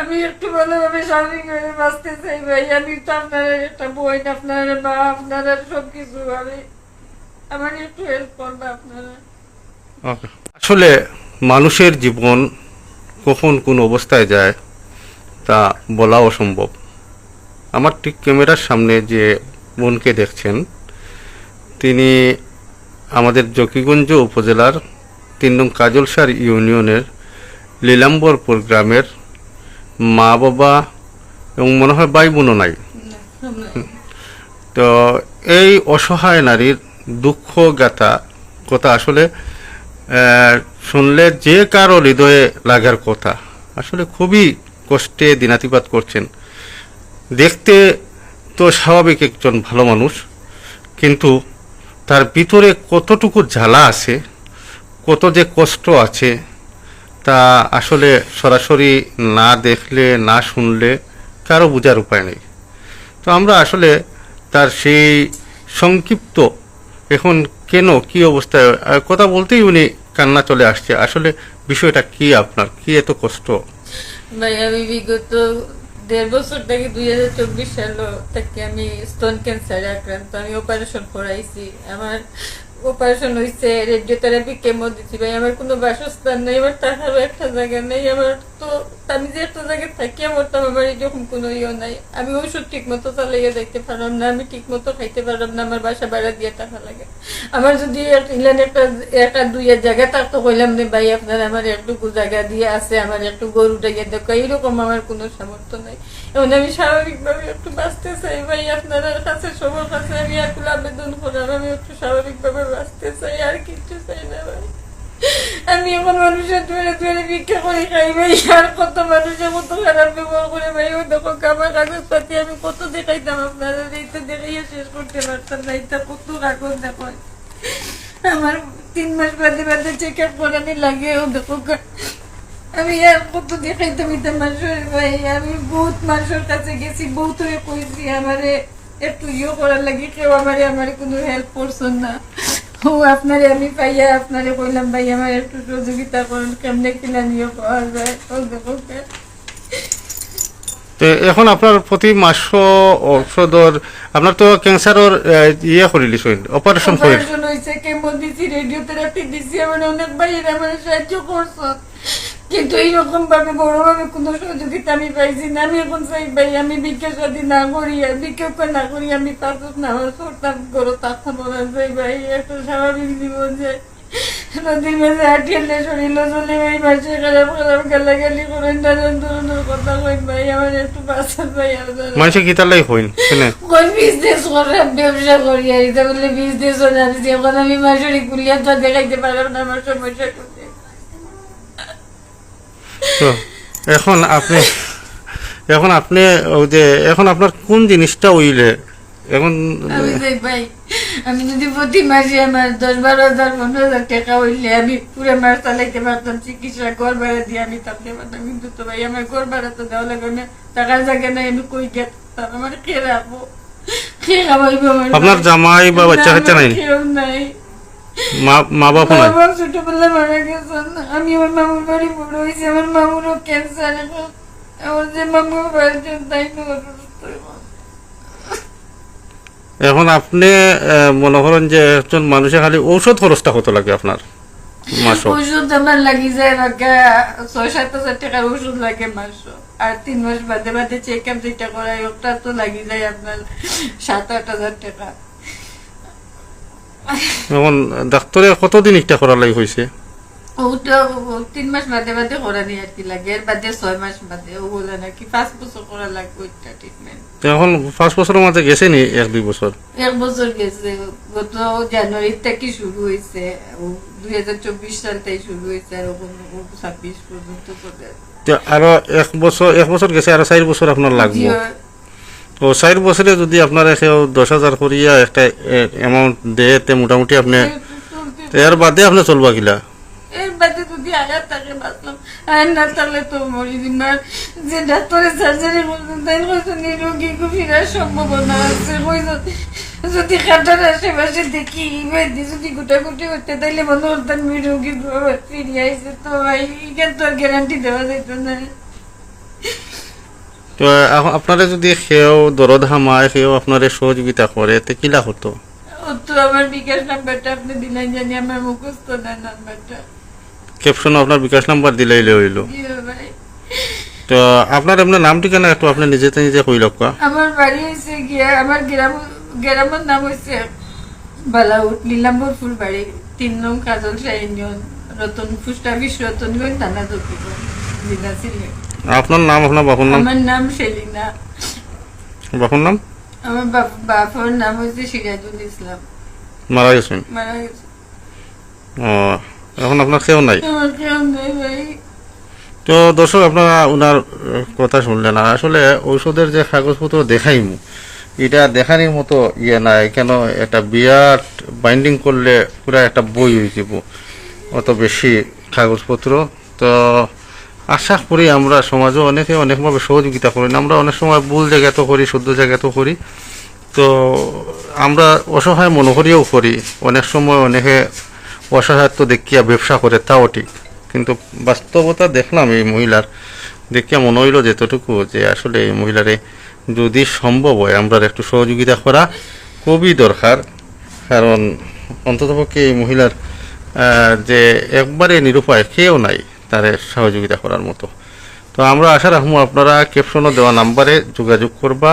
আমি একটু ভালোভাবে স্বাভাবিকভাবে বাঁচতে চাই ভাই। আমি তো আপনার একটা বোন, আপনার মা, আপনারা সবকিছু। আমার একটু হেল্প করবে আপনারা। ওকে। আসলে মানুষের জীবন কখন কোন অবস্থায় যায় তা বলা অসম্ভব। আমার ঠিক ক্যামেরার সামনে যে বোনকে দেখছেন, তিনি আমাদের জকিগঞ্জ উপজেলার ৩ নং কাজলসার ইউনিয়নের লীলাম্বরপুর গ্রামের মা বাবা এবং মনে হয় ভাই বোনও নাই। তো এই অসহায় নারীর দুঃখ গাথা কথা আসলে শুনলে যে কারো হৃদয়ে লাগার কথা। আসলে খুবই কষ্টে দিনাতিপাত করছেন। দেখতে তো স্বাভাবিক একজন ভালো মানুষ, কিন্তু তার ভিতরে কতটুকু জ্বালা আছে, কত যে কষ্ট আছে, তা আসলে সরাসরি না দেখলে না শুনলে কারো বোঝার উপায় নেই। তো আমরা আসলে তার সেই সংক্ষিপ্ত এখন কেন কি অবস্থায় কথা বলতেই উনি কান্না চলে আসছে। আসলে বিষয়টা কি, আপনার কি এত কষ্ট? ভাই আমি বিগত 1.5 বছর থেকে 2024 সাল থেকে আমি স্তন ক্যান্সারে আক্রান্ত। আমি অপারেশন করাইছি, আমার অপারেশন হয়েছে, রেডিওথেরাপি, কেমো দিচ্ছি। ভাই আমার কোনো বাসস্থান নেই, আমার থাকারও একটা জায়গা নেই। আমার তো আমি যে একটা জায়গায় থাকি আমার তো আমার এরকম কোনো ইয়ে নাই। আমি ওষুধ ঠিক মতো চালাইয়া দেখতে পারলাম না, আমি ঠিক মতো খাইতে পারলাম না, আমার বাসা ভাড়া দিয়ে টাকা লাগে। আমার যদি একটা দুইয়ের জায়গা থাকতো কইলাম যে ভাই আপনার আমার একটুকু জায়গা দিয়ে আছে, আমার একটু গরু ডাইয়া দেখো, এইরকম আমার কোনো সামর্থ্য নাই। এখন আমি স্বাভাবিকভাবে একটু বাঁচতে চাই ভাই, আপনার কাছে সবার কাছে আমি একটু আবেদন করলাম, আমি একটু স্বাভাবিকভাবে বাঁচতে চাই, আর কিছু চাই না ভাই। আমি এখন মানুষের ধরে ধরে ভিক্ষা করে খাই ভাই, আর কত মানুষের মতো খারাপ ব্যবহার করে ভাই। ওই দেখো আমার কাগজপাতি আমি কত দেখাইতাম আপনারা, এইটা দেখাইয়া শেষ করতে পারতাম না। এটা কত কাগজ দেখো, আমার 3 মাস বাদে বাদে চেক আপ করানি লাগে। ও দেখো আমি আর কত দেখাইতাম এটা মানুষের ভাই। আমি বহুত মানুষের কাছে গেছি, বহুত কইছি আমারে একটু ইয়ে করার লাগে, কেউ আমারে কোনো হেল্প করছেন না। ও আপনারে আমি পাইয়া আপনারে কইলাম ভাই আমার একটু সহযোগিতা করুন, কেমনে কিনা নিয়ে পাওয়া যায়। ও দেখো তো এখন আপনার প্রতি মাস ঔষধর আপনার তো ক্যান্সারের ইয়ে করিলি অপারেশন হয়েছে, কেমো দিছি, রেডিওথেরাপি দিছি, আমার অনেক ভাইয়ের আমার সাহায্য করছ, কিন্তু এইরকম ভাবে বড়ভাবে কোনো সহযোগিতা আমি পাইছি না। আমি এখন চাই ভাই আমি ভিক্ষা সাথী না করি, ভিক্ষা না করি, আমি পারতাম না আমার সরতাম করো তাথা বলা যায় ভাই, একটা স্বাভাবিক জীবন যায়। নদীর মেঝে হাঁটিয়ে শরীর চলে ভাই, মাসে খারাপ খারাপ গালাগালি করেন, নানান ধরনের কথা কই ভাই, আমার একটু বাঁচান ভাই। মানুষে কি তার লাগে হইন কোন বিজনেস করে ব্যবসা করি আর এটা বলে বিজনেস জানিস, এখন আমি মাসরি কুলিয়া তো দেখাইতে পারলাম না আমার সমস্যা করতে। তো এখন আপনি ওই যে এখন আপনার কোন জিনিসটা হইলে এখন আমি যাই ভাই, আমি যদি প্রতি মাসে আমার 10-12,000 15,000 টাকা হইলে আমি পুরো মাস চালাইতে পারতাম, চিকিৎসা ঘর ভাড়া দিয়ে আমি থাকতে পারতাম। কিন্তু তো ভাই আমার ঘর ভাড়া তো দেওয়া লাগবে না, টাকার জায়গা নাই, আমি কই গেতাম, আমার খেয়ে রাখবো, খেয়ে খাওয়াইবো আমার। আপনার জামাই বা বাচ্চা কাচ্চা নাই? কেউ নাই, মা বাবা নাই? ছোটবেলা মারা গেছেন। আমি আমার মামুর বাড়ি বড় হয়েছি, আমার মামুরও ক্যান্সার, আমার যে মামু বাড়ির তাই এখন আপনি মনে করেন যে একজন মানুষের খালি ঔষধ খরচটা কত লাগে আপনার মাসে? ওষুধ আমার লাগি যায় 6-7 হাজার টাকার ওষুধ লাগে মাস, আর 3 মাস বাদে বাদে চেক আপ যেটা করাই ওটা তো লাগি যায় আপনার 7-8 হাজার টাকা। এখন ডাক্তারে কতদিন এটা করার লাগে হয়েছে? ওটা 3 মাস বাদে বাদে করানি আর কি লাগে, এর বাদে 6 মাস বাদে ও বলে নাকি 5 বছর করা লাগবে ওইটা ট্রিটমেন্ট। এখন 5 বছরের মাঝে গেছে নি 1-2 বছর? 1 বছর গেছে, গত জানুয়ারি থেকে শুরু হয়েছে, 2024 সাল থেকে শুরু হয়েছে, আর 26 পর্যন্ত করে। আরো 1 বছর গেছে, আরো 4 বছর আপনার লাগবে। তো 4 বছরে যদি আপনার 10,000 করিয়া একটা অ্যামাউন্ট দেয়, মোটামুটি আপনি এর বাদে আপনি চলবা কিলা? এর বাদে যদি আঘাত থাকে বাঁচলাম, আর না তাহলে তো মরি দিন। যে ডাক্তারের সার্জারি করছেন তাই করছেন রোগী ফিরার সম্ভাবনা আছে, যদি খাটার আশেপাশে দেখি যদি গুটাগুটি করতে তাইলে মনে হতাম রোগী ফিরিয়ে আইসে। তো ভাই এখান তো আর গ্যারান্টি দেওয়া যেত না। তো আপনারা যদি সেও দরদ হামায় সেও আপনারা সহযোগিতা করে তে কিলা হতো? ও তো আমার বিকাশ নাম্বারটা আপনি দিলেন, জানি আমার মুখস্থ না নাম্বারটা। ক্যাপশনে আপনার বিকাশ নাম্বার দিলেই হইল। জি ভাই, তো আপনার এমনি নাম ঠিকানা একটু আপনি নিজেতে নিজে কই লক্কা। আমার বাড়ি হয়েছে গিয়া, আমার গ্রামের নাম হয়েছে বালাউট, নীলাম্বর ফুল বাড়ি, 3 নং Kajal Shah union, Ratan post office, Ratanganj থানা, দক্ষিণগঞ্জ জেলা, সিলেট। আপনার নাম, আপনার বাপুর নাম? আমার নাম সেলিনা। বাপুর নাম? আমার বাবার নাম হচ্ছে সিরাজুল ইসলাম। মারা গেছেন? মারা গেছে। ও, এখন আপনার কেউ নাই? আমার কেউ নেই ভাই। তো দর্শক, আপনারা ওনার কথা শুনলেন। আর আসলে ঔষধের যে কাগজপত্র দেখাইমু, এটা দেখানির মতো ইয়ে নাই, কেন এটা বিরাট বাইন্ডিং করলে পুরা একটা বই হয়ে যাব, অত বেশি কাগজপত্র। তো আশা করি আমরা সমাজে অনেকে অনেকভাবে সহযোগিতা করি না, আমরা অনেক সময় ভুল জায়গাতে করি, শুদ্ধ জায়গাতেও করি। তো আমরা অসহায় মনে করিও করি, অনেক সময় অনেকে অসহায়ত্ব দেখিয়া ব্যবসা করে, তাও ঠিক। কিন্তু বাস্তবতা দেখলাম এই মহিলার, দেখিয়া মনে হইল যেতটুকু যে আসলে এই মহিলারে যদি সম্ভব হয় আমরা একটু সহযোগিতা করা খুবই দরকার। কারণ অন্ততপক্ষে এই মহিলার যে একবারে নিরুপায় কেউ নাই তারে সহযোগিতা করার মতো। তো আমরা আশা রাখবো আপনারা ক্যাপশনে দেওয়া নাম্বারে যোগাযোগ করবা।